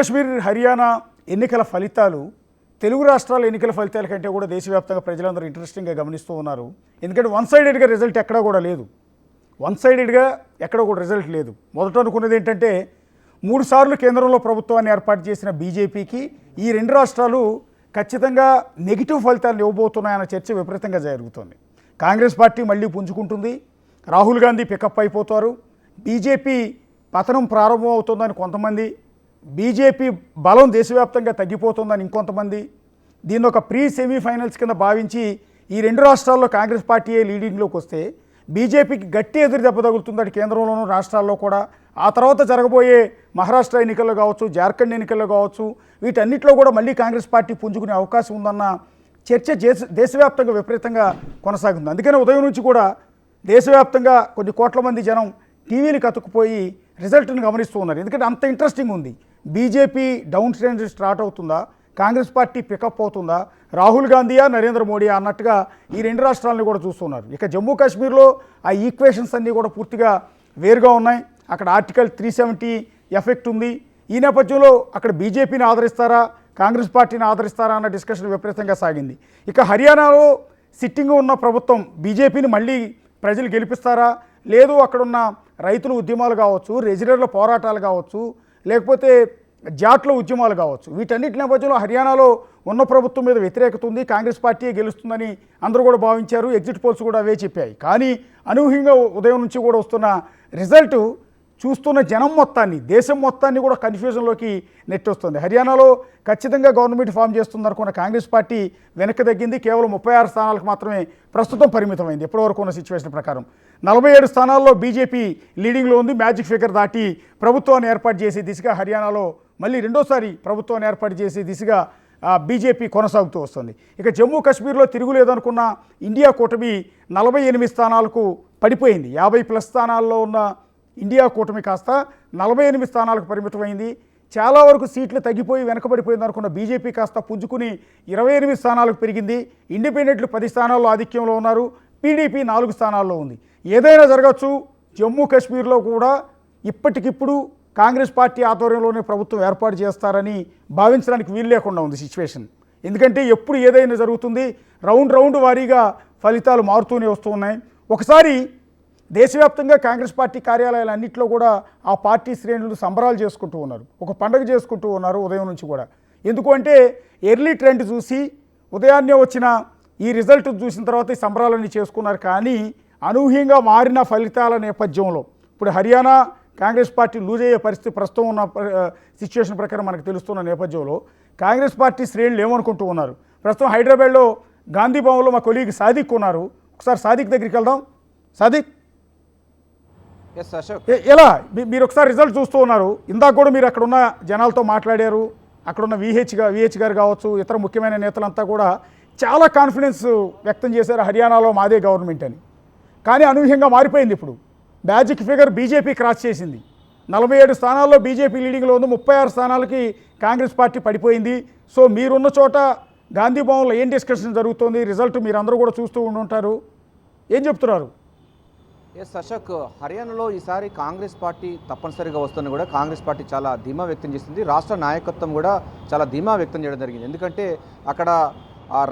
కాశ్మీర్ హర్యానా ఎన్నికల ఫలితాలు తెలుగు రాష్ట్రాల ఎన్నికల ఫలితాల కంటే కూడా దేశవ్యాప్తంగా ప్రజలందరూ ఇంట్రెస్టింగ్గా గమనిస్తూ ఉన్నారు. ఎందుకంటే వన్ సైడెడ్గా రిజల్ట్ ఎక్కడా కూడా లేదు. రిజల్ట్ లేదు. మొదట అనుకున్నది ఏంటంటే 3 సార్లు కేంద్రంలో ప్రభుత్వాన్ని ఏర్పాటు చేసిన బీజేపీకి ఈ 2 రాష్ట్రాలు ఖచ్చితంగా నెగిటివ్ ఫలితాలు ఇవ్వబోతున్నాయన్న చర్చ విపరీతంగా జరుగుతోంది. కాంగ్రెస్ పార్టీ మళ్ళీ పుంజుకుంటుంది, రాహుల్ గాంధీ పికప్ అయిపోతారు, బీజేపీ పతనం ప్రారంభం అవుతుందని కొంతమంది, బీజేపీ బలం దేశవ్యాప్తంగా తగ్గిపోతుందని ఇంకొంతమంది, దీన్ని ఒక ప్రీ సెమీఫైనల్స్ కింద భావించి ఈ 2 రాష్ట్రాల్లో కాంగ్రెస్ పార్టీయే లీడింగ్లోకి వస్తే బీజేపీకి గట్టి ఎదురు దెబ్బ తగులుతుందని కేంద్రంలోనూ రాష్ట్రాల్లో కూడా, ఆ తర్వాత జరగబోయే మహారాష్ట్ర ఎన్నికల్లో కావచ్చు, జార్ఖండ్ ఎన్నికల్లో కావచ్చు, వీటన్నిటిలో కూడా మళ్ళీ కాంగ్రెస్ పార్టీ పుంజుకునే అవకాశం ఉందన్న చర్చ దేశవ్యాప్తంగా విపరీతంగా కొనసాగుతుంది. అందుకనే ఉదయం నుంచి కూడా దేశవ్యాప్తంగా కొన్ని కోట్ల మంది జనం టీవీలకు అతుక్కుపోయి రిజల్ట్ని గమనిస్తూ ఉన్నారు. ఎందుకంటే అంత ఇంట్రెస్టింగ్ ఉంది. బీజేపీ డౌన్ ట్రెండ్ స్టార్ట్ అవుతుందా, కాంగ్రెస్ పార్టీ పికప్ అవుతుందా, రాహుల్ గాంధీయా నరేంద్ర మోడీయా అన్నట్టుగా ఈ 2 రాష్ట్రాలని కూడా చూస్తున్నారు. ఇక జమ్మూ కాశ్మీర్లో ఆ ఈక్వేషన్స్ అన్నీ కూడా పూర్తిగా వేరుగా ఉన్నాయి. అక్కడ ఆర్టికల్ 370 ఎఫెక్ట్ ఉంది. ఈ నేపథ్యంలో అక్కడ బీజేపీని ఆదరిస్తారా, కాంగ్రెస్ పార్టీని ఆదరిస్తారా అన్న డిస్కషన్ విపరీతంగా సాగింది. ఇక హర్యానాలో సిట్టింగ్ ఉన్న ప్రభుత్వం బీజేపీని మళ్ళీ ప్రజలు గెలిపిస్తారా, లేదు అక్కడున్న రైతుల ఉద్యమాలు కావచ్చు, రెజిడర్ల పోరాటాలు కావచ్చు, లేకపోతే జాట్ల ఉద్యమాలు కావచ్చు, వీటన్నిటి నేపథ్యంలో హర్యానాలో ఉన్న ప్రభుత్వం మీద వ్యతిరేకత ఉంది, కాంగ్రెస్ పార్టీయే గెలుస్తుందని అందరూ కూడా భావించారు. ఎగ్జిట్ పోల్స్ కూడా అవే చెప్పాయి. కానీ అనూహ్యంగా ఉదయం నుంచి కూడా వస్తున్న రిజల్ట్ చూస్తున్న జనం మొత్తాన్ని, దేశం మొత్తాన్ని కూడా కన్ఫ్యూజన్లోకి నెట్టొస్తుంది. హర్యానాలో ఖచ్చితంగా గవర్నమెంట్ ఫామ్ చేస్తుంది అనుకున్న కాంగ్రెస్ పార్టీ వెనక్కి తగ్గింది. కేవలం 36 స్థానాలకు మాత్రమే ప్రస్తుతం పరిమితమైంది. ఇప్పటివరకు ఉన్న సిచ్యువేషన్ ప్రకారం 47 స్థానాల్లో బీజేపీ లీడింగ్లో ఉంది. మ్యాజిక్ ఫిగర్ దాటి ప్రభుత్వాన్ని ఏర్పాటు చేసే దిశగా హర్యానాలో మళ్ళీ రెండోసారి ప్రభుత్వాన్ని ఏర్పాటు చేసే దిశగా బీజేపీ కొనసాగుతూ వస్తుంది. ఇక జమ్మూ కాశ్మీర్లో తిరుగులేదనుకున్న ఇండియా కూటమి 48 స్థానాలకు పడిపోయింది. 50+ స్థానాల్లో ఉన్న ఇండియా కూటమి కాస్త 48 స్థానాలకు పరిమితమైంది. చాలా వరకు సీట్లు తగ్గిపోయి వెనకబడిపోయింది అనుకున్న బీజేపీ కాస్త పుంజుకుని 28 స్థానాలకు పెరిగింది. ఇండిపెండెంట్లు 10 స్థానాల్లో ఆధిక్యంలో ఉన్నారు. పీడీపీ 4 స్థానాల్లో ఉంది. ఏదైనా జరగచ్చు. జమ్మూ కాశ్మీర్లో కూడా ఇప్పటికిప్పుడు కాంగ్రెస్ పార్టీ ఆధ్వర్యంలోనే ప్రభుత్వం ఏర్పాటు చేస్తారని భావించడానికి వీలు లేకుండా ఉంది సిచ్యువేషన్. ఎందుకంటే ఎప్పుడు ఏదైనా జరుగుతుంది, రౌండ్ వారీగా ఫలితాలు మారుతూనే వస్తూ ఉన్నాయి. ఒకసారి దేశవ్యాప్తంగా కాంగ్రెస్ పార్టీ కార్యాలయాలు అన్నింటిలో కూడా ఆ పార్టీ శ్రేణులు సంబరాలు చేసుకుంటూ ఉన్నారు, ఒక పండుగ చేసుకుంటూ ఉన్నారు ఉదయం నుంచి కూడా. ఎందుకు అంటే ఎర్లీ ట్రెండ్ చూసి ఉదయాన్నే వచ్చిన ఈ రిజల్ట్ చూసిన తర్వాత ఈ సంబరాలన్నీ చేసుకున్నారు. కానీ అనూహ్యంగా మారిన ఫలితాల నేపథ్యంలో ఇప్పుడు హర్యానా కాంగ్రెస్ పార్టీ లూజ్ అయ్యే పరిస్థితి ప్రస్తుతం ఉన్న సిచ్యువేషన్ ప్రకారం మనకు తెలుస్తున్న నేపథ్యంలో కాంగ్రెస్ పార్టీ శ్రేణులు ఏమనుకుంటూ ఉన్నారు. ప్రస్తుతం హైదరాబాద్లో గాంధీ భవన్లో మా కొలీగ్ సాదిక్ ఉన్నారు. ఒకసారి సాదిక్ దగ్గరికి వెళ్దాం. సాదిక్, ఎలా మీరు ఒకసారి రిజల్ట్ చూస్తూ ఉన్నారు? ఇందాక కూడా మీరు అక్కడ ఉన్న జనాలతో మాట్లాడారు. అక్కడున్న విహెచ్ గారు కావచ్చు, ఇతర ముఖ్యమైన నేతలంతా కూడా చాలా కాన్ఫిడెన్స్ వ్యక్తం చేశారు హర్యానాలో మాదే గవర్నమెంట్ అని. కానీ అనూహ్యంగా మారిపోయింది. ఇప్పుడు మ్యాజిక్ ఫిగర్ బీజేపీ క్రాస్ చేసింది. 47 స్థానాల్లో బీజేపీ లీడింగ్లో ఉంది. 36 స్థానాలకి కాంగ్రెస్ పార్టీ పడిపోయింది. సో మీరున్న చోట గాంధీ భవన్లో ఏం డిస్కషన్ జరుగుతుంది? రిజల్ట్ మీరు అందరూ కూడా చూస్తూ ఉండుంటారు. ఏం చెప్తున్నారు? ఎస్ అశోక్, హర్యానాలో ఈసారి కాంగ్రెస్ పార్టీ తప్పనిసరిగా వస్తుందని కూడా కాంగ్రెస్ పార్టీ చాలా ధీమా వ్యక్తం చేసింది. రాష్ట్ర నాయకత్వం కూడా చాలా ధీమా వ్యక్తం చేయడం జరిగింది. ఎందుకంటే అక్కడ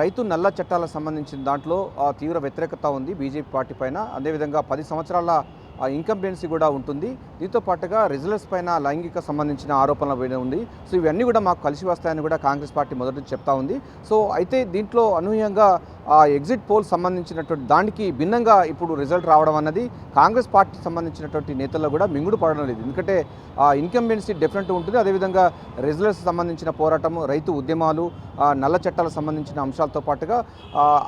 రైతు నల్ల చట్టాలకు సంబంధించిన దాంట్లో తీవ్ర వ్యతిరేకత ఉంది బీజేపీ పార్టీ పైన. అదేవిధంగా 10 సంవత్సరాల ఇన్కంబెన్సీ కూడా ఉంటుంది. దీంతో పాటుగా రిజల్ట్స్ పైన లైంగిక సంబంధించిన ఆరోపణల పైన ఉంది. సో ఇవన్నీ కూడా మాకు కలిసి వస్తాయని కూడా కాంగ్రెస్ పార్టీ మొదటి నుంచి చెప్తా ఉంది. సో అయితే దీంట్లో అనూహ్యంగా ఎగ్జిట్ పోల్ సంబంధించినటువంటి దానికి భిన్నంగా ఇప్పుడు రిజల్ట్ రావడం అన్నది కాంగ్రెస్ పార్టీకి సంబంధించినటువంటి నేతల్లో కూడా మింగుడు పడడం లేదు. ఎందుకంటే ఇన్కంబెన్సీ డిఫరెంట్ ఉంటుంది. అదేవిధంగా రిజల్ట్స్ సంబంధించిన పోరాటం, రైతు ఉద్యమాలు, నల్ల చట్టాలకు సంబంధించిన అంశాలతో పాటుగా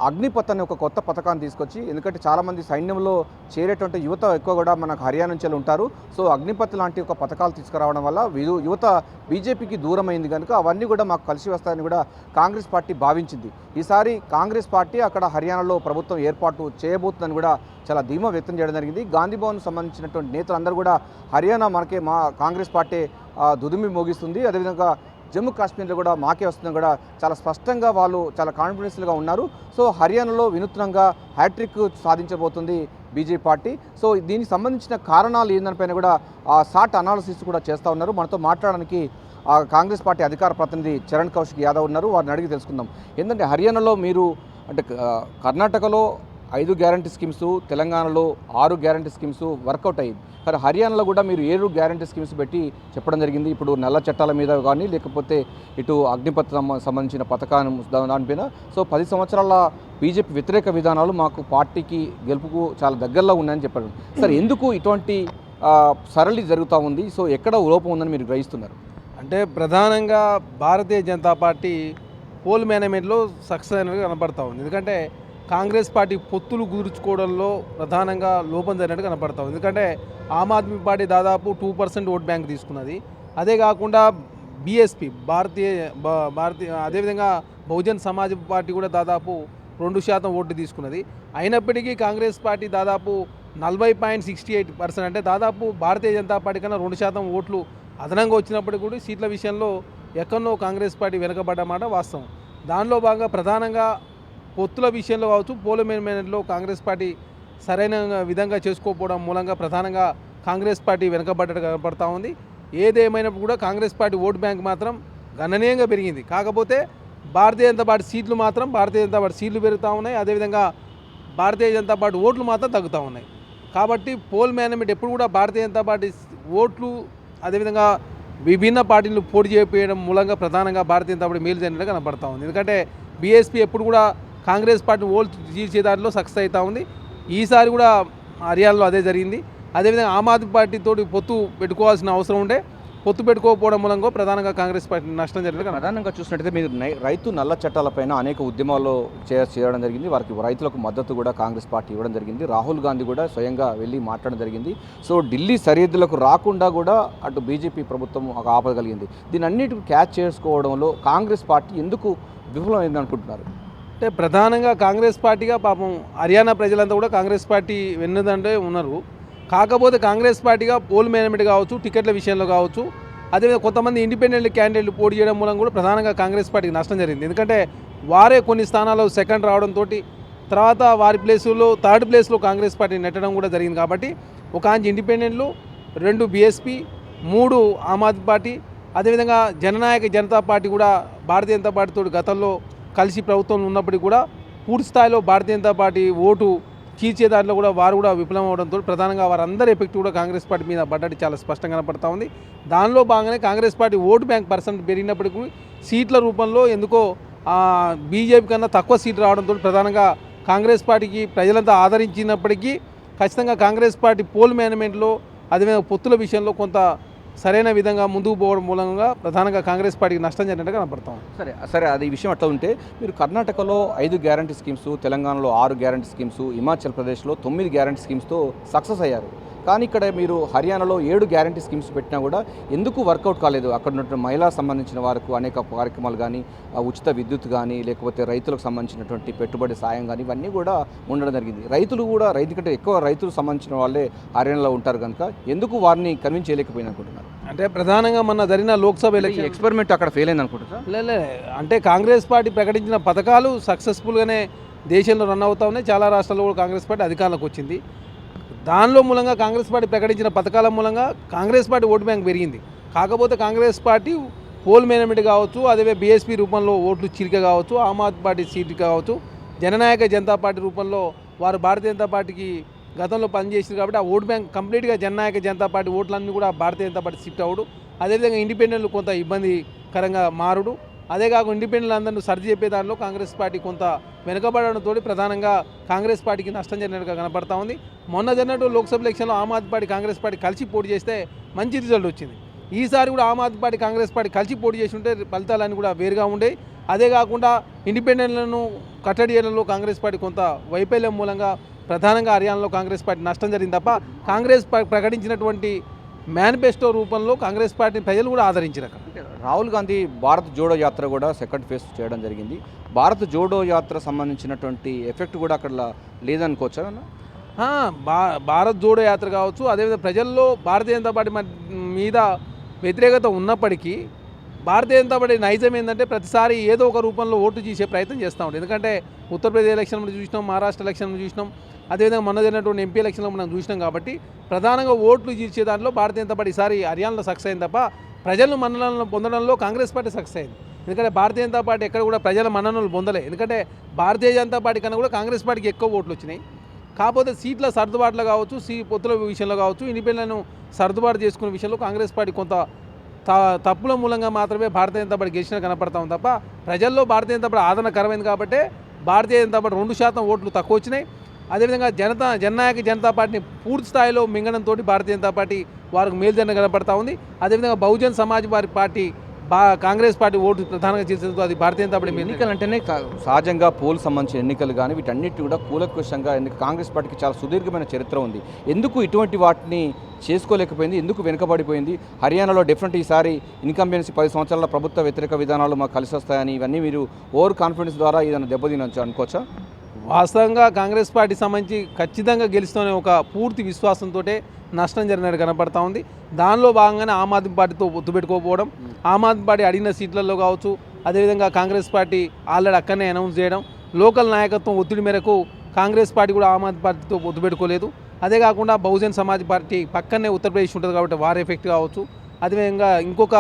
అగ్నిపథ్ అనే ఒక కొత్త పథకాన్ని తీసుకొచ్చి, ఎందుకంటే చాలామంది సైన్యంలో చేరేటువంటి యువత ఎక్కువ కూడా మనకు హర్యానా నుంచి ఉంటారు. సో అగ్నిపథ్ లాంటి ఒక పథకాలు తీసుకురావడం వల్ల యువత బీజేపీకి దూరమైంది కనుక అవన్నీ కూడా మాకు కలిసి వస్తాయని కూడా కాంగ్రెస్ పార్టీ భావించింది. ఈసారి కాంగ్రెస్ పార్టీ అక్కడ హర్యానాలో ప్రభుత్వం ఏర్పాటు చేయబోతుందని కూడా చాలా ధీమా వ్యక్తం చేయడం జరిగింది. గాంధీ భవన్ సంబంధించినటువంటి నేతలందరూ కూడా హర్యానా మా కాంగ్రెస్ పార్టీ దుదిమి మోగిస్తుంది, అదేవిధంగా జమ్మూ కాశ్మీర్లో కూడా మాకే వస్తుందని కూడా చాలా స్పష్టంగా వాళ్ళు చాలా కాన్ఫిడెన్స్గా ఉన్నారు. సో హర్యానాలో వినూత్నంగా హ్యాట్రిక్ సాధించబోతుంది బీజేపీ పార్టీ. సో దీనికి సంబంధించిన కారణాలు ఏందనిపైన కూడా షార్ట్ అనాలిసిస్ కూడా చేస్తూ ఉన్నారు. మనతో మాట్లాడడానికి ఆ కాంగ్రెస్ పార్టీ అధికార ప్రతినిధి చరణ్ కౌశిక్ యాదవ్ ఉన్నారు, వారిని అడిగి తెలుసుకుందాం. ఏంటంటే హర్యానాలో మీరు అంటే కర్ణాటకలో 5 గ్యారంటీ స్కీమ్స్, తెలంగాణలో 6 గ్యారంటీ స్కీమ్స్ వర్కౌట్ అయ్యింది. కానీ హర్యానాలో కూడా మీరు 7 గ్యారంటీ స్కీమ్స్ పెట్టి చెప్పడం జరిగింది. ఇప్పుడు నల్ల చట్టాల మీద కానీ లేకపోతే ఇటు అగ్నిపథ్ సంబంధించిన పథకాన్ని దానిపైన. సో 10 సంవత్సరాల బీజేపీ వ్యతిరేక విధానాలు మాకు పార్టీకి గెలుపుకు చాలా దగ్గరలో ఉన్నాయని చెప్పారు. సరే, ఎందుకు ఇటువంటి సరళి జరుగుతూ ఉంది? సో ఎక్కడ లోపం ఉందని మీరు గ్రహిస్తున్నారు? అంటే ప్రధానంగా భారతీయ జనతా పార్టీ పోల్ మేనేజ్మెంట్లో సక్సెస్ అనేది కనపడతా ఉంది. ఎందుకంటే కాంగ్రెస్ పార్టీ పొత్తులు కుదుర్చుకోవడంలో ప్రధానంగా లోపం జరిగినట్టు కనపడతా ఉంది. ఎందుకంటే ఆమ్ ఆద్మీ పార్టీ దాదాపు 2% ఓట్ బ్యాంక్ తీసుకున్నది. అదే కాకుండా బీఎస్పీ భారతీయ అదేవిధంగా బహుజన్ సమాజ్ పార్టీ కూడా దాదాపు 2% ఓట్లు తీసుకున్నది. అయినప్పటికీ కాంగ్రెస్ పార్టీ దాదాపు 40.68%, అంటే దాదాపు భారతీయ జనతా పార్టీ కన్నా 2% ఓట్లు అదనంగా వచ్చినప్పటికీ కూడా సీట్ల విషయంలో ఎక్కడో కాంగ్రెస్ పార్టీ వెనుకబడ్డమాట వాస్తవం. దానిలో భాగంగా ప్రధానంగా పొత్తుల విషయంలో కావచ్చు, పోల్ మేనేజ్మెంట్లో కాంగ్రెస్ పార్టీ సరైన విధంగా చేసుకోకపోవడం మూలంగా ప్రధానంగా కాంగ్రెస్ పార్టీ వెనుకబడ్డట్టు కనపడతా ఉంది. ఏదేమైనప్పుడు కూడా కాంగ్రెస్ పార్టీ ఓటు బ్యాంక్ మాత్రం గణనీయంగా పెరిగింది. కాకపోతే భారతీయ జనతా పార్టీ సీట్లు మాత్రం భారతీయ జనతా పార్టీ సీట్లు పెరుగుతూ ఉన్నాయి. అదేవిధంగా భారతీయ జనతా పార్టీ ఓట్లు మాత్రం తగ్గుతూ ఉన్నాయి. కాబట్టి పోల్ మేనేజ్మెంట్ ఎప్పుడు కూడా భారతీయ జనతా పార్టీ ఓట్లు అదేవిధంగా విభిన్న పార్టీలు పోటీ చేయడం మూలంగా ప్రధానంగా భారతీయ జనతా పార్టీ మేలు జరిగినట్టు కనపడతా ఉంది. ఎందుకంటే బీఎస్పీ ఎప్పుడు కూడా కాంగ్రెస్ పార్టీ ఓట్లు తీర్చే దాంట్లో సక్సెస్ అవుతూ ఉంది. ఈసారి కూడా హర్యానాలో అదే జరిగింది. అదేవిధంగా ఆమ్ ఆద్మీ పార్టీతో పొత్తు పెట్టుకోవాల్సిన అవసరం ఉండే, పొత్తు పెట్టుకోకపోవడం మూలంగా ప్రధానంగా కాంగ్రెస్ పార్టీ నష్టం జరిగింది. ప్రధానంగా చూసినట్టయితే మీరు రైతు నల్ల చట్టాలపైన అనేక ఉద్యమాల్లో చేయడం జరిగింది. వారికి రైతులకు మద్దతు కూడా కాంగ్రెస్ పార్టీ ఇవ్వడం జరిగింది. రాహుల్ గాంధీ కూడా స్వయంగా వెళ్ళి మాట్లాడడం జరిగింది. సో ఢిల్లీ సరిహద్దులకు రాకుండా కూడా అటు బీజేపీ ప్రభుత్వం ఆపగలిగింది. దీని అన్నిటికీ క్యాచ్ చేసుకోవడంలో కాంగ్రెస్ పార్టీ ఎందుకు విఫలమైంది అనుకుంటున్నారు? అంటే ప్రధానంగా కాంగ్రెస్ పార్టీగా పాపం హర్యానా ప్రజలంతా కూడా కాంగ్రెస్ పార్టీ వెన్నుదండే ఉన్నారు. కాకపోతే కాంగ్రెస్ పార్టీగా పోల్ మేనేజ్మెంట్ కావచ్చు, టికెట్ల విషయంలో కావచ్చు, అదేవిధంగా కొంతమంది ఇండిపెండెంట్ క్యాండిడేట్లు పోటీ చేయడం మూలంగా కూడా ప్రధానంగా కాంగ్రెస్ పార్టీకి నష్టం జరిగింది. ఎందుకంటే వారే కొన్ని స్థానాల్లో సెకండ్ రావడంతో తర్వాత వారి ప్లేసులో 3rd ప్లేస్లో కాంగ్రెస్ పార్టీ నెట్టడం కూడా జరిగింది. కాబట్టి ఒక ఇండిపెండెంట్లు, 2 బీఎస్పీ, 3 ఆమ్ ఆద్మీ పార్టీ, అదేవిధంగా జననాయక జనతా పార్టీ కూడా భారతీయ జనతా పార్టీతో గతంలో కలిసి ప్రభుత్వంలో ఉన్నప్పటికీ కూడా పూర్తి స్థాయిలో భారతీయ జనతా పార్టీ ఓటు చీల్చే దాంట్లో కూడా వారు కూడా విఫలం అవడంతో ప్రధానంగా వారందరి ఎఫెక్ట్ కూడా కాంగ్రెస్ పార్టీ మీద పడ్డట్టు చాలా స్పష్టంగా కనపడతా ఉంది. దానిలో భాగంగానే Congress party vote bank percent పెరిగినప్పటికీ సీట్ల రూపంలో ఎందుకో బీజేపీ కన్నా తక్కువ సీట్లు రావడంతో ప్రధానంగా కాంగ్రెస్ పార్టీకి ప్రజలంతా ఆదరించినప్పటికీ ఖచ్చితంగా కాంగ్రెస్ పార్టీ పోల్ మేనేజ్మెంట్లో అదేవిధంగా పొత్తుల విషయంలో కొంత సరైన విధంగా ముందుకు పోవడం మూలంగా ప్రధానంగా కాంగ్రెస్ పార్టీకి నష్టం జరిగినట్టు కనపడతాం. సరే అది ఈ విషయం అట్లా ఉంటే మీరు కర్ణాటకలో 5 గ్యారంటీ స్కీమ్స్, తెలంగాణలో 6 గ్యారంటీ స్కీమ్స్, హిమాచల్ ప్రదేశ్లో 9 గ్యారంటీ స్కీమ్స్తో సక్సెస్ అయ్యారు. కానీ ఇక్కడ మీరు హర్యానాలో 7 గ్యారంటీ స్కీమ్స్ పెట్టినా కూడా ఎందుకు వర్కౌట్ కాలేదు? అక్కడ ఉన్నటువంటి మహిళలకు సంబంధించిన వారికి అనేక కార్యక్రమాలు కానీ, ఉచిత విద్యుత్ కానీ, లేకపోతే రైతులకు సంబంధించినటువంటి పెట్టుబడి సాయం కానీ ఇవన్నీ కూడా ఉండడం జరిగింది. రైతులు కూడా కంటే ఎక్కువ రైతులకు సంబంధించిన వాళ్ళే హర్యానాలో ఉంటారు కనుక ఎందుకు వారిని కన్విన్స్ చేయలేకపోయింది అనుకుంటున్నారు? అంటే ప్రధానంగా మొన్న జరిగిన లోక్సభ ఎలక్షన్ ఎక్స్పెరిమెంట్ అక్కడ ఫెయిల్ అయింది అనుకుంటున్నారు? లే అంటే కాంగ్రెస్ పార్టీ ప్రకటించిన పథకాలు సక్సెస్ఫుల్గానే దేశంలో రన్ అవుతా ఉన్నాయి. చాలా రాష్ట్రాల్లో కూడా కాంగ్రెస్ పార్టీ అధికారంలోకి వచ్చింది. దానిలో మూలంగా కాంగ్రెస్ పార్టీ ప్రకటించిన పథకాల మూలంగా కాంగ్రెస్ పార్టీ ఓటు బ్యాంక్ పెరిగింది. కాకపోతే కాంగ్రెస్ పార్టీ పోల్ మేనేజ్మెంట్ కావచ్చు, అదే బీఎస్పీ రూపంలో ఓట్లు చీలిక కావచ్చు, ఆమ్ ఆద్మీ పార్టీ సీట్లు కావచ్చు, జననాయక జనతా పార్టీ రూపంలో వారు భారతీయ జనతా పార్టీకి గతంలో పనిచేసింది. కాబట్టి ఆ ఓటు బ్యాంక్ కంప్లీట్గా జననాయక జనతా పార్టీ ఓట్లన్నీ కూడా భారతీయ జనతా పార్టీ షిఫ్ట్ అవ్వడు. అదేవిధంగా ఇండిపెండెంట్లు కొంత ఇబ్బందికరంగా మారుడు. అదే కాకుండా ఇండిపెండెంట్ అందరినీ సర్ది చెప్పే దానిలో కాంగ్రెస్ పార్టీ కొంత వెనుకబడడంతో ప్రధానంగా కాంగ్రెస్ పార్టీకి నష్టం జరిగినట్టుగా కనపడతా ఉంది. మొన్న జరిగినట్టు లోక్సభ ఎలక్షన్లో ఆమ్ ఆద్మీ పార్టీ కాంగ్రెస్ పార్టీ కలిసి పోటీ చేస్తే మంచి రిజల్ట్ వచ్చింది. ఈసారి కూడా ఆమ్ ఆద్మీ పార్టీ కాంగ్రెస్ పార్టీ కలిసి పోటీ చేసి ఉంటే ఫలితాలన్నీ కూడా వేరుగా ఉండేవి. అదే కాకుండా ఇండిపెండెంట్లను కట్టడి చేయడంలో కాంగ్రెస్ పార్టీ కొంత వైఫల్యం మూలంగా ప్రధానంగా హర్యానాలో కాంగ్రెస్ పార్టీ నష్టం జరిగింది తప్ప కాంగ్రెస్ ప్రకటించినటువంటి మేనిఫెస్టో రూపంలో కాంగ్రెస్ పార్టీ ప్రజలు కూడా ఆదరించారు. అక్కడ రాహుల్ గాంధీ భారత్ జోడో యాత్ర కూడా సెకండ్ ఫేజ్ చేయడం జరిగింది. భారత్ జోడో యాత్ర సంబంధించినటువంటి ఎఫెక్ట్ కూడా అక్కడ లేదనుకోవచ్చా? భారత్ జోడో యాత్ర కావచ్చు, అదేవిధంగా ప్రజల్లో భారతీయ జనతా పార్టీ మీద వ్యతిరేకత ఉన్నప్పటికీ భారతీయ జనతా పార్టీ నైజం ఏంటంటే ప్రతిసారి ఏదో ఒక రూపంలో ఓటు చేసే ప్రయత్నం చేస్తూ ఉంటుంది. ఎందుకంటే ఉత్తరప్రదేశ్ ఎలక్షన్లో చూసినాం, మహారాష్ట్ర ఎలక్షన్లో చూసినాం, అదేవిధంగా మొన్న జరిగినటువంటి ఎంపీ ఎలక్షన్లో మనం చూసినాం. కాబట్టి ప్రధానంగా ఓట్లు చీల్చే దాంట్లో భారతీయ జనతా పార్టీ ఈసారి హర్యానాలో సక్సెస్ అయింది తప్ప ప్రజల మన్ననలను పొందడంలో కాంగ్రెస్ పార్టీ సక్సెస్ అయింది. ఎందుకంటే భారతీయ జనతా పార్టీ ఎక్కడ కూడా ప్రజల మన్ననలు పొందలే. ఎందుకంటే భారతీయ జనతా పార్టీ కన్నా కూడా కాంగ్రెస్ పార్టీకి ఎక్కువ ఓట్లు వచ్చినాయి. కాకపోతే సీట్ల సర్దుబాటులో కావచ్చు, పొత్తుల విషయంలో కావచ్చు, ఇండిపెండెంట్ను సర్దుబాటు చేసుకునే విషయంలో కాంగ్రెస్ పార్టీ కొంత తప్పుల మూలంగా మాత్రమే భారతీయ జనతా పార్టీ గెలిచిన కనపడతాం తప్ప ప్రజల్లో భారతీయ జనతా పార్టీ ఆదరణకరమైంది కాబట్టి భారతీయ జనతా పార్టీ 2% ఓట్లు తక్కువ వచ్చినాయి. అదేవిధంగా జననాయక జనతా పార్టీని పూర్తి స్థాయిలో మింగడంతో భారతీయ జనతా పార్టీ వారికి మేలుజన కనపడతా ఉంది. అదేవిధంగా Bahujan Samaj party Congress party vote ప్రధానంగా చేసేందుకు అది భారతీయ జనతా పార్టీ ఎన్నికలు అంటేనే సహజంగా పోల్ సంబంధించిన ఎన్నికలు కానీ వీటన్నిటి కూడా కూలంకషంగా కాంగ్రెస్ పార్టీకి చాలా సుదీర్ఘమైన చరిత్ర ఉంది. ఎందుకు ఇటువంటి వాటిని చేసుకోలేకపోయింది, ఎందుకు వెనుకబడిపోయింది? హర్యానాలో డెఫినెట్ ఈసారి ఇన్కంబెన్సీ 10 సంవత్సరాల ప్రభుత్వ వ్యతిరేక విధానాలు మాకు కలిసి వస్తాయని ఇవన్నీ మీరు ఓవర్ కాన్ఫిడెన్స్ ద్వారా ఏదైనా దెబ్బతినొచ్చు అనుకోవచ్చా? వాస్తవంగా కాంగ్రెస్ పార్టీ సంబంధించి ఖచ్చితంగా గెలుస్తూనే ఒక పూర్తి విశ్వాసంతో నష్టం జరిగినట్టు కనపడతా ఉంది. దానిలో భాగంగానే ఆమ్ ఆద్మీ పార్టీతో పొత్తు పెట్టుకోకపోవడం, ఆమ్ ఆద్మీ పార్టీ అడిగిన సీట్లలో కావచ్చు, అదేవిధంగా కాంగ్రెస్ పార్టీ ఆల్రెడీ అక్కడనే అనౌన్స్ చేయడం, లోకల్ నాయకత్వం ఒత్తిడి మేరకు కాంగ్రెస్ పార్టీ కూడా ఆమ్ ఆద్మీ పార్టీతో పొత్తు పెట్టుకోలేదు. అదే కాకుండా బహుజన్ సమాజ్ పార్టీ పక్కనే ఉత్తరప్రదేశ్ ఉంటుంది కాబట్టి వార్ ఎఫెక్ట్ కావచ్చు, అదేవిధంగా ఇంకొక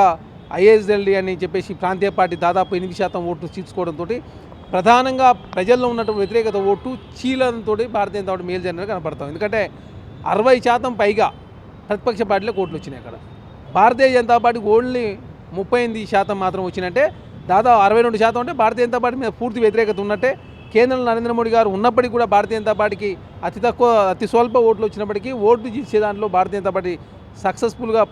ఐఎస్ఎల్డి అని చెప్పేసి ప్రాంతీయ పార్టీ దాదాపు 8% ఓట్లు చీల్చుకోవడంతో ప్రధానంగా ప్రజల్లో ఉన్నటువంటి వ్యతిరేకత ఓటు చీలడంతో భారతీయ జనతా పార్టీ మేలు జరిగినట్టు కనపడతాం. ఎందుకంటే 60% పైగా ప్రతిపక్ష పార్టీలకు ఓట్లు వచ్చినాయి. అక్కడ భారతీయ జనతా పార్టీకి ఓన్లీ 38% మాత్రం వచ్చినట్టే. దాదాపు 62% అంటే భారతీయ జనతా పార్టీ మీద పూర్తి వ్యతిరేకత ఉన్నట్టే. కేంద్రంలో నరేంద్ర మోడీ గారు ఉన్నప్పటికీ కూడా భారతీయ జనతా పార్టీకి అతి స్వల్ప ఓట్లు వచ్చినప్పటికీ ఓట్లు ఇచ్చే దాంట్లో భారతీయ జనతా పార్టీ సక్సెస్ఫుల్గా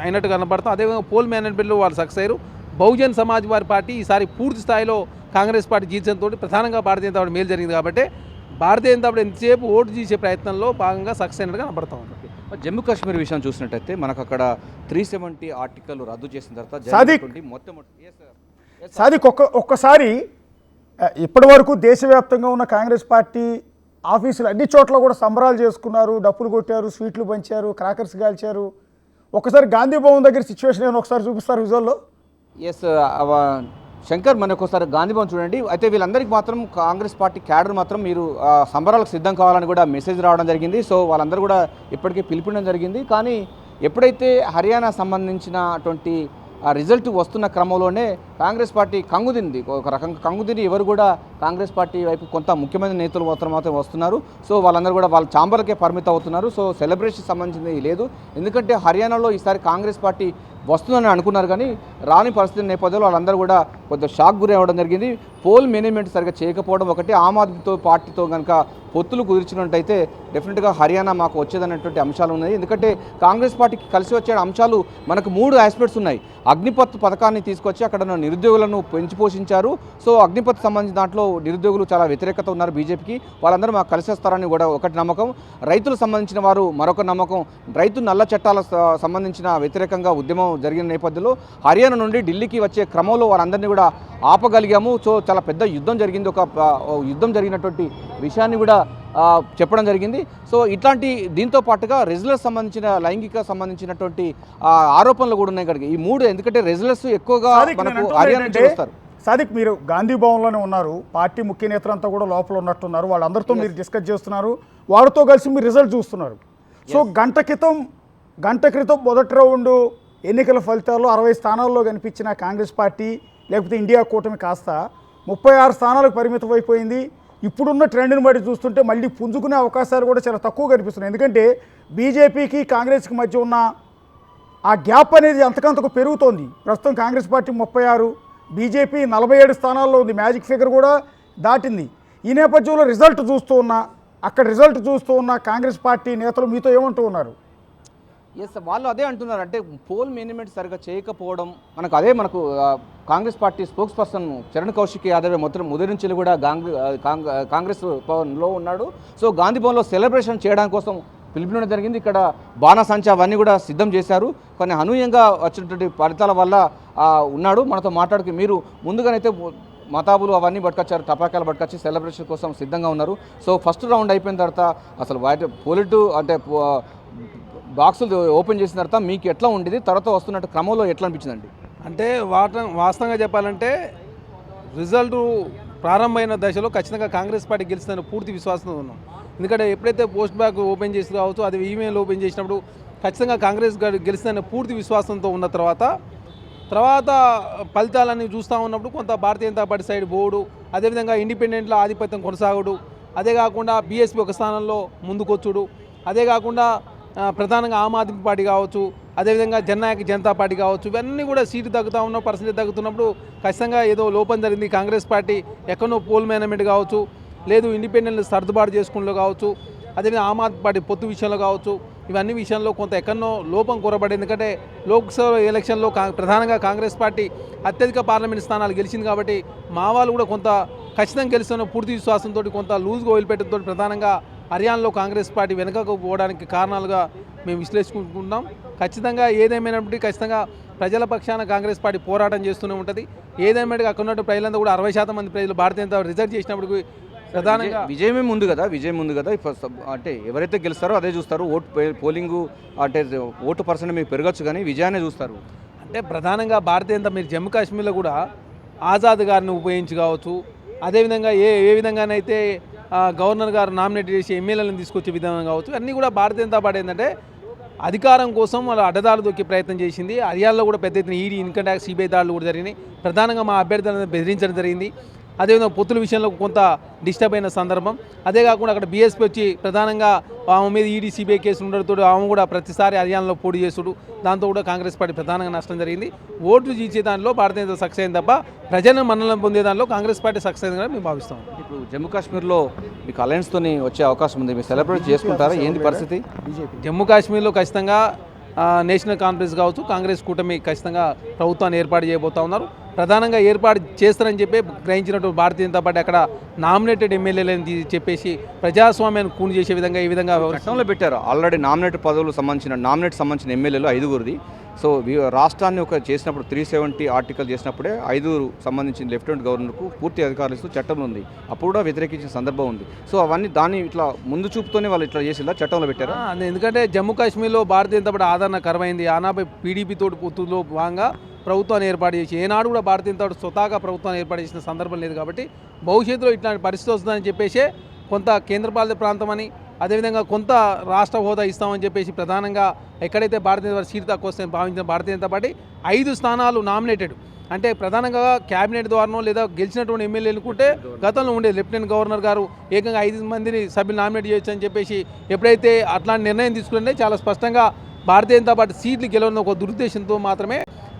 అయినట్టు కనపడతాం. అదేవిధంగా పోల్ మేనేజ్మెంట్లో వాళ్ళు సక్సెస్ అయ్యారు. బహుజన్ సమాజ్ పార్టీ ఈసారి పూర్తి స్థాయిలో కాంగ్రెస్ పార్టీ జీతంతో ప్రధానంగా భారతీయ జనతా పార్టీ మేలు జరిగింది కాబట్టి భారతీయ జనతా పార్టీ ఎంతసేపు ఓటు చేసే ప్రయత్నంలో భాగంగా సక్సెస్ అయినట్టుగా కనబడతా ఉంది. జమ్మూ కాశ్మీర్ విషయం చూసినట్టయితే మనకు అక్కడ 370 ఆర్టికల్ రద్దు చేసిన తర్వాత సాదిక్ ఒక్కసారి ఇప్పటి వరకు దేశవ్యాప్తంగా ఉన్న కాంగ్రెస్ పార్టీ ఆఫీసులు అన్ని చోట్ల కూడా సంబరాలు చేసుకున్నారు, డప్పులు కొట్టారు, స్వీట్లు పంచారు, క్రాకర్స్ కాల్చారు. ఒకసారి గాంధీ భవన్ దగ్గర సిచ్యువేషన్ ఏమైనా ఒకసారి చూపిస్తారు విజువల్లో? ఎస్ శంకర్, మనకు ఒకసారి గాంధీ భవన్ చూడండి. అయితే వీళ్ళందరికీ మాత్రం కాంగ్రెస్ పార్టీ క్యాడర్ మాత్రం మీరు సంబరాలకు సిద్ధం కావాలని కూడా మెసేజ్ రావడం జరిగింది. సో వాళ్ళందరూ కూడా ఇప్పటికే పిలిపించడం జరిగింది. కానీ ఎప్పుడైతే హర్యానా సంబంధించినటువంటి రిజల్ట్ వస్తున్న క్రమంలోనే కాంగ్రెస్ పార్టీ కంగుదింది. ఒక రకంగా కంగుదిని ఎవరు కూడా కాంగ్రెస్ పార్టీ వైపు కొంత ముఖ్యమైన నేతలు మాత్రం వస్తున్నారు. సో వాళ్ళందరూ కూడా వాళ్ళ ఛాంబర్లకే పరిమితం అవుతున్నారు. సో సెలబ్రేషన్ సంబంధించింది లేదు. ఎందుకంటే హర్యానాలో ఈసారి కాంగ్రెస్ పార్టీ వస్తుందని అనుకున్నారు కానీ రాని పరిస్థితి నేపథ్యంలో వాళ్ళందరూ కూడా కొంత షాక్ గురి అవ్వడం జరిగింది. పోల్ మేనేజ్మెంట్ సరిగ్గా చేయకపోవడం ఒకటి, ఆమ్ ఆద్మీతో పార్టీతో కనుక పొత్తులు కుదిర్చినట్టయితే డెఫినెట్గా హర్యానా మాకు వచ్చేదన్నటువంటి అంశాలు ఉన్నాయి. ఎందుకంటే కాంగ్రెస్ పార్టీకి కలిసి వచ్చే అంశాలు మనకు 3 ఆస్పెక్ట్స్ ఉన్నాయి. అగ్నిపత్ పథకాన్ని తీసుకొచ్చి అక్కడ నిరుద్యోగులను పెంచి పోషించారు. సో అగ్నిపత్ సంబంధించిన దాంట్లో నిరుద్యోగులు చాలా వ్యతిరేకత ఉన్నారు బీజేపీకి, వాళ్ళందరూ మాకు కలిసి వస్తారని కూడా ఒకటి నమ్మకం. రైతులకు సంబంధించిన వారు మరొక నమ్మకం. రైతు నల్ల చట్టాల సంబంధించిన వ్యతిరేకంగా ఉద్యమం జరిగిన నేపథ్యంలో హర్యానా నుండి ఢిల్లీకి వచ్చే క్రమంలో వారందరినీ కూడా ఆపగలిగాము. సో చాలా పెద్ద యుద్ధం జరిగింది, ఒక యుద్ధం జరిగినటువంటి విషయాన్ని కూడా చెప్పడం జరిగింది. సో ఇట్లాంటి దీంతో పాటుగా రెజ్లర్స్ సంబంధించిన లైంగిక సంబంధించినటువంటి ఆరోపణలు కూడా ఉన్నాయి కనుక ఈ 3, ఎందుకంటే రెజ్లర్స్ ఎక్కువగా మనకు హర్యానా నుంచి వస్తారు. సాదిక్, మీరు గాంధీ భవన్లోనే ఉన్నారు, పార్టీ ముఖ్య నేతలంతా కూడా లోపల ఉన్నట్టున్నారు, వాళ్ళందరితో మీరు డిస్కస్ చేస్తున్నారు, వాళ్ళతో కలిసి మీరు రిజల్ట్ చూస్తున్నారు. సో గంట క్రితం మొదటి రౌండ్ ఎన్నికల ఫలితాల్లో 60 స్థానాల్లో కనిపించిన కాంగ్రెస్ పార్టీ లేకపోతే ఇండియా కూటమి కాస్త 36 స్థానాలకు పరిమితం అయిపోయింది. ఇప్పుడున్న ట్రెండ్ని బట్టి చూస్తుంటే మళ్ళీ పుంజుకునే అవకాశాలు కూడా చాలా తక్కువ కనిపిస్తున్నాయి. ఎందుకంటే బీజేపీకి కాంగ్రెస్కి మధ్య ఉన్న ఆ గ్యాప్ అనేది అంతకంతకు పెరుగుతోంది. ప్రస్తుతం కాంగ్రెస్ పార్టీ 36, బీజేపీ 47 స్థానాల్లో ఉంది, మ్యాజిక్ ఫిగర్ కూడా దాటింది. ఈ నేపథ్యంలో రిజల్ట్ చూస్తూ ఉన్న కాంగ్రెస్ పార్టీ నేతలు మీతో ఏమంటూ ఉన్నారు? ఎస్, వాళ్ళు అదే అంటున్నారు. అంటే పోల్ మేనేజ్మెంట్ సరిగ్గా చేయకపోవడం మనకు Congress party spokes person Charan Kaushik Yadav మొత్తం ఉదయం నుంచి కూడా కాంగ్రెస్ భవన్లో ఉన్నాడు. సో గాంధీ భవన్లో సెలబ్రేషన్ చేయడం కోసం పిలుపునడం జరిగింది. ఇక్కడ బాణాసంచా అవన్నీ కూడా సిద్ధం చేశారు. కానీ అనూహ్యంగా వచ్చినటువంటి ఫలితాల వల్ల ఉన్నాడు. మనతో మాట్లాడుకు మీరు ముందుగానైతే మతాబులు అవన్నీ పట్టుకొచ్చారు, టపాకాయలు పట్టుకొచ్చి సెలబ్రేషన్ కోసం సిద్ధంగా ఉన్నారు. సో ఫస్ట్ రౌండ్ అయిపోయిన తర్వాత అసలు అంటే బాక్సులు ఓపెన్ చేసిన తర్వాత మీకు ఎట్లా ఉండేది, తర్వాత వస్తున్నట్టు క్రమంలో ఎట్లా అనిపించిందండి? అంటే వాస్తవంగా చెప్పాలంటే రిజల్ట్ ప్రారంభమైన దశలో ఖచ్చితంగా కాంగ్రెస్ పార్టీ గెలుస్తుందని పూర్తి విశ్వాసంతో ఉన్నాం. ఎందుకంటే ఎప్పుడైతే పోస్ట్ బ్యాగ్ ఓపెన్ చేసి కావచ్చు, అది ఈమెయిల్ ఓపెన్ చేసినప్పుడు ఖచ్చితంగా కాంగ్రెస్ గెలుస్తుందనే పూర్తి విశ్వాసంతో ఉన్న తర్వాత ఫలితాలన్నీ చూస్తూ ఉన్నప్పుడు కొంత భారతీయ జనతా పార్టీ సైడ్ పోవుడు, అదేవిధంగా ఇండిపెండెంట్లో ఆధిపత్యం కొనసాగుడు, అదే కాకుండా బీఎస్పీ ఒక స్థానంలో ముందుకొచ్చుడు, అదే కాకుండా ప్రధానంగా ఆమ్ ఆద్మీ పార్టీ కావచ్చు, అదేవిధంగా జననాయక జనతా పార్టీ కావచ్చు, ఇవన్నీ కూడా సీటు తగ్గుతూ ఉన్న పర్సెంటేజ్ తగ్గుతున్నప్పుడు ఖచ్చితంగా ఏదో లోపం జరిగింది. కాంగ్రెస్ పార్టీ ఎక్కడో పోల్ మేనేజ్మెంట్ కావచ్చు, లేదు ఇండిపెండెంట్ సర్దుబాటు చేసుకునేలో కావచ్చు, అదేవిధంగా ఆమ్ ఆద్మీ పార్టీ పొత్తు విషయంలో కావచ్చు, ఇవన్నీ విషయంలో కొంత ఎక్కడో లోపం కూరబడింది. ఎందుకంటే లోక్సభ ఎలక్షన్లో ప్రధానంగా కాంగ్రెస్ పార్టీ అత్యధిక పార్లమెంట్ స్థానాలు గెలిచింది కాబట్టి మా వాళ్ళు కూడా కొంత ఖచ్చితంగా గెలుస్తున్న పూర్తి విశ్వాసంతో కొంత లూజ్గా వదిలిపెట్టడంతో ప్రధానంగా హర్యానాలో కాంగ్రెస్ పార్టీ వెనుకకు పోవడానికి కారణాలుగా మేము విశ్లేషించుకుంటున్నాం. ఖచ్చితంగా ఏదేమైనప్పటికీ ఖచ్చితంగా ప్రజల పక్షాన కాంగ్రెస్ పార్టీ పోరాటం చేస్తూనే ఉంటుంది. ఏదేమైనా అక్కడ ఉన్నట్టు ప్రజలంతా కూడా 60% మంది ప్రజలు భారతీయ జనతా రిజల్ట్ చేసినప్పుడు ప్రధానంగా విజయమే ముందు కదా, విజయం ముందు కదా. అంటే ఎవరైతే గెలుస్తారో అదే చూస్తారు. పోలింగు అంటే ఓటు పర్సెంట్ మీకు పెరగచ్చు కానీ విజయాన్ని చూస్తారు. అంటే ప్రధానంగా భారతీయ జనతా మీరు జమ్మూ కాశ్మీర్లో కూడా ఆజాద్ గారిని ఉపయోగించి కావచ్చు, అదేవిధంగా ఏ విధంగానైతే గవర్నర్ గారు నామినేట్ చేసి ఎమ్మెల్యేలను తీసుకొచ్చే విధానం కావచ్చు, అన్నీ కూడా భారతీయ జనతా పార్టీ ఏంటంటే అధికారం కోసం వాళ్ళు అడ్డదారులు దొక్కే ప్రయత్నం చేసింది. హర్యానాలో కూడా పెద్ద ఎత్తున ఈడీ, ఇన్కమ్ ట్యాక్స్, సిబిఐ దాడులు కూడా జరిగినాయి. ప్రధానంగా మా అభ్యర్థులను బెదిరించడం జరిగింది. అదేవిధంగా పొత్తుల విషయంలో కొంత డిస్టర్బ్ అయిన సందర్భం. అదే కాకుండా అక్కడ బీఎస్పీ వచ్చి ప్రధానంగా ఆమె మీద ఈడీ, సిబిఐ కేసులు ఉండడంతో ఆమె కూడా ప్రతిసారి హర్యానాలో పోటీ చేసుడు, దాంతో కూడా కాంగ్రెస్ పార్టీ ప్రధానంగా నష్టం జరిగింది. ఓట్లు జీచే దానిలో భారతీయ జనతా సక్సెస్ అయింది తప్ప ప్రజలను మన్నలను పొందే దానిలో కాంగ్రెస్ పార్టీ సక్సెస్ అయిందని మేము భావిస్తాం. ఇప్పుడు జమ్మూ కాశ్మీర్లో మీకు అలయన్స్తోని వచ్చే అవకాశం ఉంది. మీరు సెలబ్రేట్ చేసుకుంటారా? ఏంది పరిస్థితి? జమ్మూ కాశ్మీర్లో ఖచ్చితంగా నేషనల్ కాన్ఫరెన్స్ కావచ్చు, కాంగ్రెస్ కూటమి ఖచ్చితంగా ప్రభుత్వాన్ని ఏర్పాటు చేయబోతా ఉన్నారు. ప్రధానంగా ఏర్పాటు చేస్తారని చెప్పి గ్రహించినట్టు భారతీయ జనతా పార్టీ అక్కడ నామినేటెడ్ ఎమ్మెల్యేలని చెప్పేసి ప్రజాస్వామ్యాన్ని కూని చేసే విధంగా ఈ విధంగా చట్టంలో పెట్టారు. ఆల్రెడీ నామినేట్ పదవులు సంబంధించిన ఎమ్మెల్యేలు 5గురిది. సో రాష్ట్రాన్ని ఒక చేసినప్పుడు 370 ఆర్టికల్ చేసినప్పుడే 5 సంబంధించిన లెఫ్టినెంట్ గవర్నర్కు పూర్తి అధికారులు ఇస్తూ చట్టం ఉంది. అప్పుడు కూడా వ్యతిరేకించిన సందర్భం ఉంది. సో అవన్నీ దాన్ని ఇట్లా ముందు చూపుతోనే వాళ్ళు ఇట్లా చేసిందా చట్టంలో పెట్టారు. ఎందుకంటే జమ్మూ కాశ్మీర్లో భారతీయ జనతా పార్టీ ఆదరణ కరువైంది. ఆనాపై పీడీపీ తోటి పొత్తులో భాగంగా ప్రభుత్వాన్ని ఏర్పాటు చేసి ఏనాడు కూడా భారతీయ జనతా పార్టీ స్వతహాగా ప్రభుత్వాన్ని ఏర్పాటు చేసిన సందర్భం లేదు. కాబట్టి భవిష్యత్తులో ఇట్లాంటి పరిస్థితి వస్తుందని చెప్పేసి కొంత కేంద్రపాలిత ప్రాంతం అని, అదేవిధంగా కొంత రాష్ట్ర హోదా ఇస్తామని చెప్పేసి ప్రధానంగా ఎక్కడైతే భారతీయ జనతా పార్టీ సీటు తక్కువ వస్తాయని భావించిన భారతీయ జనతా పార్టీ 5 స్థానాలు నామినేటెడ్ అంటే ప్రధానంగా క్యాబినెట్ ద్వారానో లేదా గెలిచినటువంటి ఎమ్మెల్యే అనుకుంటే గతంలో ఉండేది లెఫ్టినెంట్ గవర్నర్ గారు ఏకంగా 5 మందిని సభ్యులు నామినేట్ చేయొచ్చు అని చెప్పేసి ఎప్పుడైతే అట్లాంటి నిర్ణయం తీసుకుంటే చాలా స్పష్టంగా భారతీయ జనతా పార్టీ సీట్లు గెలవడం ఒక దురుద్దేశంతో మాత్రమే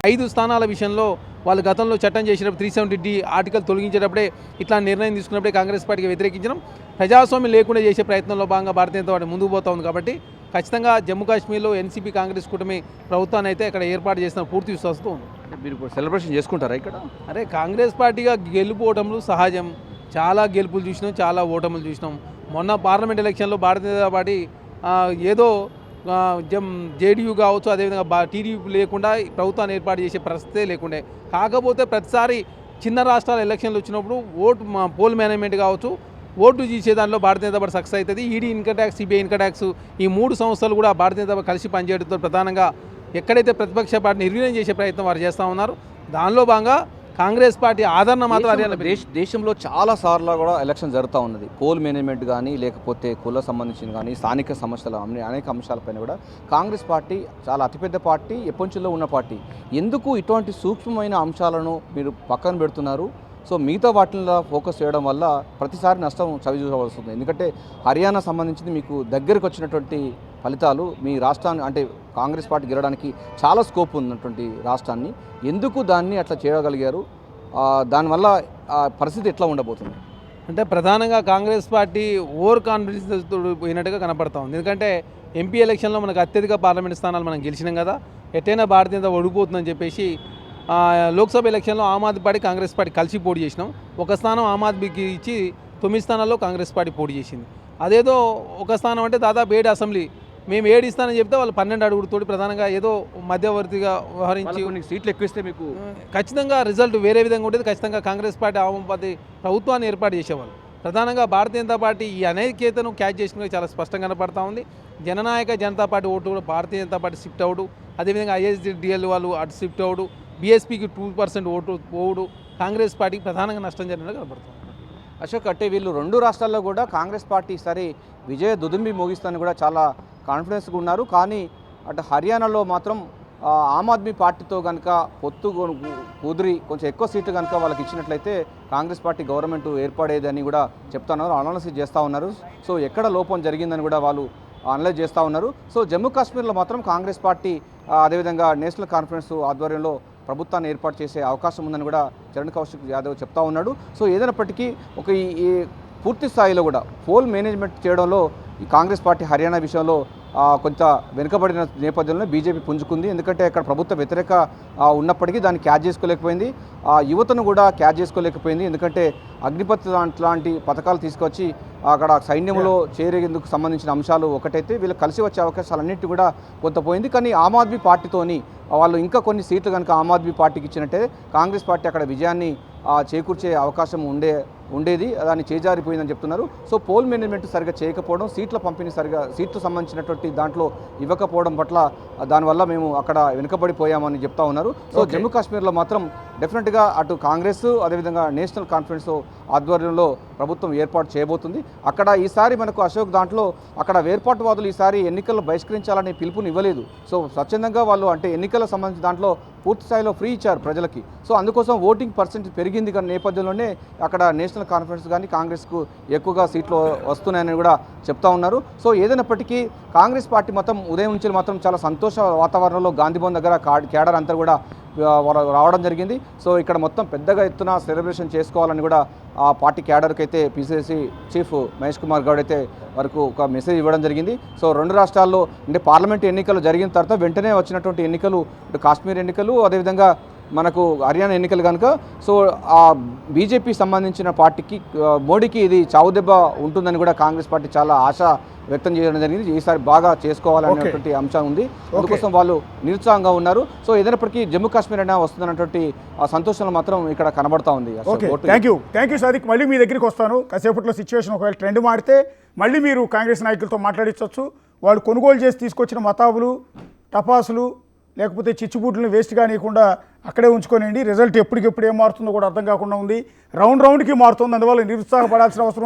5 స్థానాల విషయంలో వాళ్ళు గతంలో చట్టం చేసినప్పుడు 370D ఆర్టికల్ తొలగించేటప్పుడే ఇట్లా నిర్ణయం తీసుకున్నప్పుడే కాంగ్రెస్ పార్టీకి వ్యతిరేకించడం, ప్రజాస్వామ్యం లేకుండా చేసే ప్రయత్నంలో భాగంగా భారతీయ జనతా పార్టీ ముందుకు పోతా ఉంది. కాబట్టి ఖచ్చితంగా జమ్మూ కాశ్మీర్లో ఎన్సీపీ కాంగ్రెస్ కూటమి ప్రభుత్వాన్ని అయితే అక్కడ ఏర్పాటు చేసిన పూర్తి విశ్వాసంతో ఉంది. మీరు ఇప్పుడు సెలబ్రేషన్ చేసుకుంటారా ఇక్కడ? అరే కాంగ్రెస్ పార్టీగా గెలుపోవటంలు సహజం. చాలా గెలుపులు చూసినాం, చాలా ఓటములు చూసినాం. మొన్న పార్లమెంట్ ఎలక్షన్లో భారతీయ జనతా పార్టీ ఏదో జేడీయూ కావచ్చు, అదేవిధంగా టీడీపీ లేకుండా ప్రభుత్వాన్ని ఏర్పాటు చేసే పరిస్థితే లేకుండే. కాకపోతే ప్రతిసారి చిన్న రాష్ట్రాల ఎలక్షన్లు వచ్చినప్పుడు పోల్ మేనేజ్మెంట్ కావచ్చు, ఓటు చేసే దానిలో భారతీయ జనతా పార్టీ సక్సెస్ అవుతుంది. ED, income tax, CBI income tax ఈ 3 సంస్థలు కూడా భారతీయ జనతా పార్టీ కలిసి పనిచేయడంతో ప్రధానంగా ఎక్కడైతే ప్రతిపక్ష పార్టీని నిర్వీర్యం చేసే ప్రయత్నం వారు చేస్తూ ఉన్నారు. దానిలో భాగంగా కాంగ్రెస్ పార్టీ ఆదరణ మాత్రం దేశంలో చాలా సార్లు కూడా ఎలక్షన్ జరుగుతూ ఉన్నది. పోల్ మేనేజ్మెంట్ కానీ లేకపోతే కుల సంబంధించిన కానీ స్థానిక సమస్యలు అనేక అంశాలపైన కూడా కాంగ్రెస్ పార్టీ చాలా అతిపెద్ద పార్టీ, ఎప్పటిలో ఉన్న పార్టీ. ఎందుకు ఇటువంటి సూక్ష్మమైన అంశాలను మీరు పక్కన పెడుతున్నారు? సో మిగతా వాటిల్లో ఫోకస్ చేయడం వల్ల ప్రతిసారి నష్టం చవి చూడవలసి ఉంది. ఎందుకంటే హర్యానా సంబంధించింది మీకు దగ్గరకు వచ్చినటువంటి ఫలితాలు మీ రాష్ట్రాన్ని అంటే కాంగ్రెస్ పార్టీ గెలవడానికి చాలా స్కోప్ ఉన్నటువంటి రాష్ట్రాన్ని ఎందుకు దాన్ని అట్లా చేయగలిగారు? దానివల్ల పరిస్థితి ఎట్లా ఉండబోతుంది? అంటే ప్రధానంగా కాంగ్రెస్ పార్టీ ఓవర్ కాన్ఫిడెన్స్ పోయినట్టుగా కనపడతా ఉంది. ఎందుకంటే ఎంపీ ఎలక్షన్లో మనకు అత్యధిక పార్లమెంట్ స్థానాలు మనం గెలిచినాం కదా, ఎట్టైనా భారతీయ జనతా ఓడిపోతుందని చెప్పేసి లోక్సభ ఎలక్షన్లో ఆమ్ ఆద్మీ పార్టీ కాంగ్రెస్ పార్టీ కలిసి పోటీ చేసినాం. ఒక స్థానం ఆమ్ ఆద్మీకి ఇచ్చి 9 స్థానాల్లో కాంగ్రెస్ పార్టీ పోటీ చేసింది. అదేదో ఒక స్థానం అంటే దాదాపు 7 అసెంబ్లీ మేము 7 ఇస్తానని చెప్తే వాళ్ళు 12 అడుగుతోటి ప్రధానంగా ఏదో మధ్యవర్తిగా వ్యవహరించి సీట్లు ఎక్కువిస్తే మీకు ఖచ్చితంగా రిజల్ట్ వేరే విధంగా ఉండేది. ఖచ్చితంగా కాంగ్రెస్ పార్టీ ఆమ్ పార్టీ ప్రభుత్వాన్ని ఏర్పాటు చేసేవాళ్ళు. ప్రధానంగా భారతీయ జనతా పార్టీ ఈ అనైక్యతను క్యాచ్ చేసుకునే చాలా స్పష్టంగా కనపడతా ఉంది. జననాయక జనతా పార్టీ ఓటు కూడా భారతీయ జనతా పార్టీ షిఫ్ట్ అవుడు, అదేవిధంగా ఐఎస్డిఎల్ వాళ్ళు అటు షిఫ్ట్ అవుడు, బీఎస్పీకి 2% ఓటు పోవుడు కాంగ్రెస్ పార్టీకి ప్రధానంగా నష్టం జరిగినట్టు కనపడుతుంది. అశోక్, అంటే వీళ్ళు 2 రాష్ట్రాల్లో కూడా కాంగ్రెస్ పార్టీ ఈసారి విజయ దుదుంబి మోగిస్తానని కూడా చాలా కాన్ఫిడెన్స్గా ఉన్నారు. కానీ అటు హర్యానాలో మాత్రం ఆమ్ ఆద్మీ పార్టీతో కనుక పొత్తు కుదిరి కొంచెం ఎక్కువ సీట్లు కనుక వాళ్ళకి ఇచ్చినట్లయితే కాంగ్రెస్ పార్టీ గవర్నమెంట్ ఏర్పడేదని కూడా చెప్తున్నారు, అనాలిసిస్ చేస్తూ ఉన్నారు. సో ఎక్కడ లోపం జరిగిందని కూడా వాళ్ళు అనలైజ్ చేస్తూ ఉన్నారు. సో జమ్మూ కాశ్మీర్లో మాత్రం కాంగ్రెస్ పార్టీ అదేవిధంగా నేషనల్ కాన్ఫరెన్స్ ఆధ్వర్యంలో ప్రభుత్వాన్ని ఏర్పాటు చేసే అవకాశం ఉందని కూడా చరణ్ కౌశిక్ యాదవ్ చెప్తా ఉన్నాడు. సో ఏదైనప్పటికీ ఒక ఈ పూర్తి స్థాయిలో కూడా పోల్ మేనేజ్మెంట్ చేయడంలో ఈ కాంగ్రెస్ పార్టీ హర్యానా విషయంలో కొంత వెనుకబడిన నేపథ్యంలో బీజేపీ పుంజుకుంది. ఎందుకంటే అక్కడ ప్రభుత్వ వ్యతిరేక ఉన్నప్పటికీ దాన్ని క్యాచ్ చేసుకోలేకపోయింది, యువతను కూడా క్యాచ్ చేసుకోలేకపోయింది. ఎందుకంటే అగ్నిపత్ లాంటి పథకాలు తీసుకొచ్చి అక్కడ సైన్యంలో చేరేందుకు సంబంధించిన అంశాలు ఒకటైతే వీళ్ళు కలిసి వచ్చే అవకాశాలన్నింటి కూడా కొంత పోయింది. కానీ ఆమ్ ఆద్మీ పార్టీతోని వాళ్ళు ఇంకా కొన్ని సీట్లు కనుక ఆమ్ ఆద్మీ పార్టీకి ఇచ్చినట్టే కాంగ్రెస్ పార్టీ అక్కడ విజయాన్ని చేకూర్చే అవకాశం ఉండేది, దాన్ని చేజారిపోయిందని చెప్తున్నారు. సో పోల్ మేనేజ్మెంట్ సరిగా చేయకపోవడం, సీట్ల పంపిణీ సీట్లు సంబంధించినటువంటి దాంట్లో ఇవ్వకపోవడం పట్ల దానివల్ల మేము అక్కడ వెనుకబడిపోయామని చెప్తా ఉన్నారు. సో జమ్మూ కాశ్మీర్లో మాత్రం డెఫినెట్గా అటు కాంగ్రెస్ అదేవిధంగా నేషనల్ కాన్ఫరెన్స్ ఆధ్వర్యంలో ప్రభుత్వం ఏర్పాటు చేయబోతుంది. అక్కడ ఈసారి మనకు అశోక్ దాంట్లో అక్కడ వేర్పాటువాదులు ఈసారి ఎన్నికల్లో బహిష్కరించాలనే పిలుపుని ఇవ్వలేదు. సో స్వచ్ఛందంగా వాళ్ళు అంటే ఎన్నికలకు సంబంధించిన దాంట్లో పూర్తి స్థాయిలో ఫ్రీ ఇచ్చారు ప్రజలకి. సో అందుకోసం ఓటింగ్ పర్సెంట్ పెరిగింది కానీ నేపథ్యంలోనే అక్కడ నేషనల్ కాన్ఫరెన్స్ కానీ కాంగ్రెస్కు ఎక్కువగా సీట్లు వస్తున్నాయని కూడా చెప్తా ఉన్నారు. సో ఏదైనప్పటికీ కాంగ్రెస్ పార్టీ మొత్తం ఉదయం నుంచి మాత్రం చాలా సంతోష వాతావరణంలో గాంధీభవన్ దగ్గర కేడర్ అంతా కూడా రావడం జరిగింది. సో ఇక్కడ మొత్తం పెద్దగా ఎత్తున సెలబ్రేషన్ చేసుకోవాలని కూడా ఆ పార్టీ క్యాడర్కి అయితే పిసిసి చీఫ్ మహేష్ కుమార్ గౌడ్ అయితే వరకు ఒక మెసేజ్ ఇవ్వడం జరిగింది. సో రెండు రాష్ట్రాల్లో అంటే పార్లమెంట్ ఎన్నికలు జరిగిన తర్వాత వెంటనే వచ్చినటువంటి ఎన్నికలు ఇటు కాశ్మీర్ ఎన్నికలు అదేవిధంగా మనకు హర్యానా ఎన్నికలు కనుక సో ఆ బీజేపీ సంబంధించిన పార్టీకి మోడీకి ఇది చావుదెబ్బ ఉంటుందని కూడా కాంగ్రెస్ పార్టీ చాలా ఆశ వ్యక్తం చేయడం జరిగింది. ఈసారి బాగా చేసుకోవాలనేటువంటి అంశం ఉంది, అందుకోసం వాళ్ళు నిరుత్సాహంగా ఉన్నారు. సో ఏదైనప్పటికీ జమ్మూ కాశ్మీర్ అయినా వస్తుందన్నటువంటి సంతోషం మాత్రం ఇక్కడ కనబడతా ఉంది. Thank you Sadiq. మళ్ళీ మీ దగ్గరికి వస్తాను కాసేపట్లో. సిచ్యువేషన్ ఒకవేళ ట్రెండ్ మారితే మళ్ళీ మీరు కాంగ్రెస్ నాయకులతో మాట్లాడించవచ్చు. వాళ్ళు కొనుగోలు చేసి తీసుకొచ్చిన మతాబులు టపాసులు లేకపోతే చిచ్చుబుడ్లను వేస్ట్ కానివ్వకుండా అక్కడే ఉంచుకోనండి. రిజల్ట్ ఎప్పటికెప్పుడు ఏం మారుతుందో కూడా అర్థం కాకుండా ఉంది, రౌండ్కి మారుతుంది. అందువల్ల నిరుత్సాహపడాల్సిన అవసరం